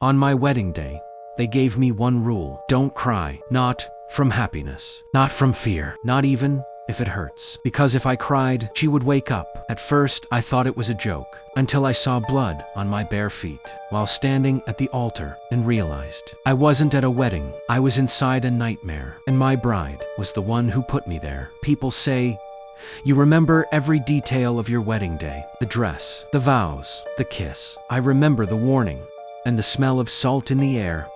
On my wedding day, they gave me one rule: don't cry. Not from happiness, not from fear, not even if it hurts. Because if I cried, she would wake up. At first, I thought it was a joke, until I saw blood on my bare feet while standing at the altar and realized I wasn't at a wedding. I was inside a nightmare, and my bride was the one who put me there. People say, you remember every detail of your wedding day: the dress, the vows, the kiss. I remember the warning and the smell of salt in the air,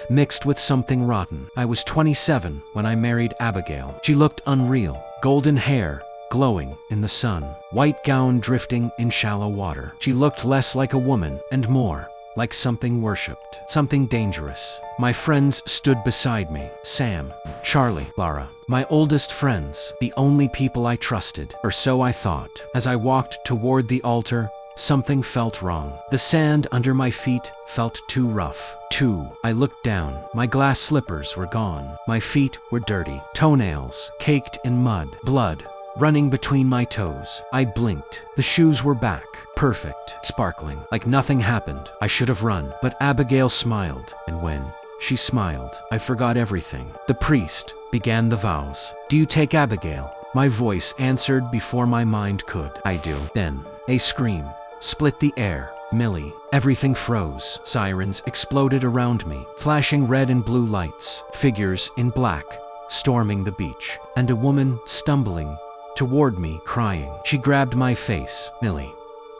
mixed with something rotten. I was 27 when I married Abigail. She looked unreal. Golden hair glowing in the sun, white gown drifting in shallow water. She looked less like a woman and more like something worshipped, something dangerous. My friends stood beside me: Sam, Charlie, Lara, my oldest friends, the only people I trusted, or so I thought. As I walked toward the altar, something felt wrong. The sand under my feet felt too rough. I looked down. My glass slippers were gone. My feet were dirty, toenails caked in mud, blood running between my toes. I blinked. The shoes were back, perfect, sparkling, like nothing happened. I should have run, but Abigail smiled, and when she smiled, I forgot everything. The priest began the vows. Do you take Abigail? My voice answered before my mind could. I do. Then a scream split the air. Millie. Everything froze. Sirens exploded around me, flashing red and blue lights, figures in black storming the beach, and a woman stumbling toward me crying. She grabbed my face. Millie,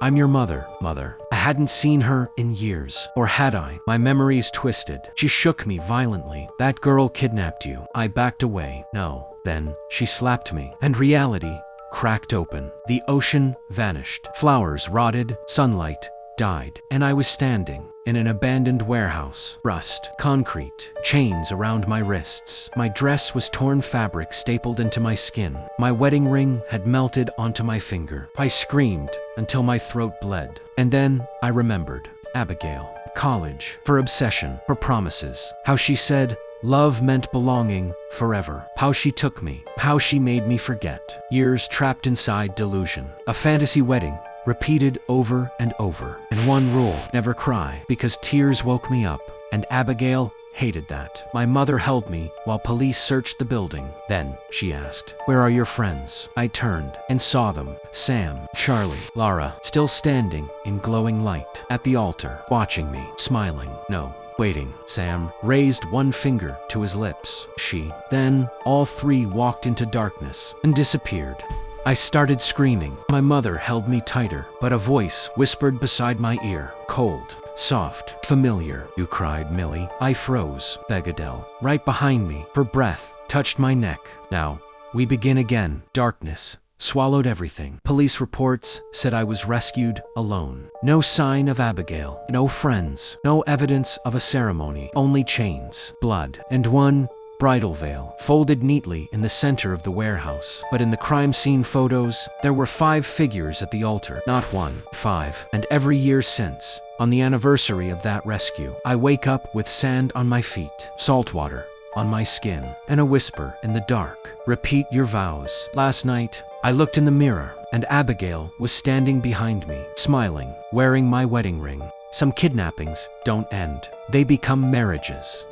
I'm your mother. Mother. I hadn't seen her in years. Or had I? My memories twisted. She shook me violently. That girl kidnapped you. I backed away. No. Then she slapped me, and reality cracked open. The ocean vanished. Flowers rotted. Sunlight died. And I was standing in an abandoned warehouse. Rust, concrete, chains around my wrists. My dress was torn fabric stapled into my skin. My wedding ring had melted onto my finger. I screamed until my throat bled. And then I remembered Abigail. College, for obsession, for promises. How she said love meant belonging forever. How she took me. How she made me forget. Years trapped inside delusion. A fantasy wedding repeated over and over. And one rule: never cry, because tears woke me up. And Abigail hated that. My mother held me while police searched the building. Then she asked, where are your friends? I turned and saw them. Sam, Charlie, Lara, still standing in glowing light at the altar, watching me, smiling. No, waiting. Sam raised one finger to his lips. Then all three walked into darkness and disappeared. I started screaming. My mother held me tighter, but a voice whispered beside my ear. Cold, soft, familiar. You cried, Millie. I froze. Abigail, right behind me, her breath touched my neck. Now, we begin again. Darkness swallowed everything. Police reports said I was rescued alone. No sign of Abigail. No friends. No evidence of a ceremony. Only chains, blood, and one bridal veil folded neatly in the center of the warehouse. But in the crime scene photos, there were 5 figures at the altar. Not 1, 5. And every year since, on the anniversary of that rescue, I wake up with sand on my feet, salt water on my skin, and a whisper in the dark: repeat your vows. Last night, I looked in the mirror, and Abigail was standing behind me, smiling, wearing my wedding ring. Some kidnappings don't end. They become marriages.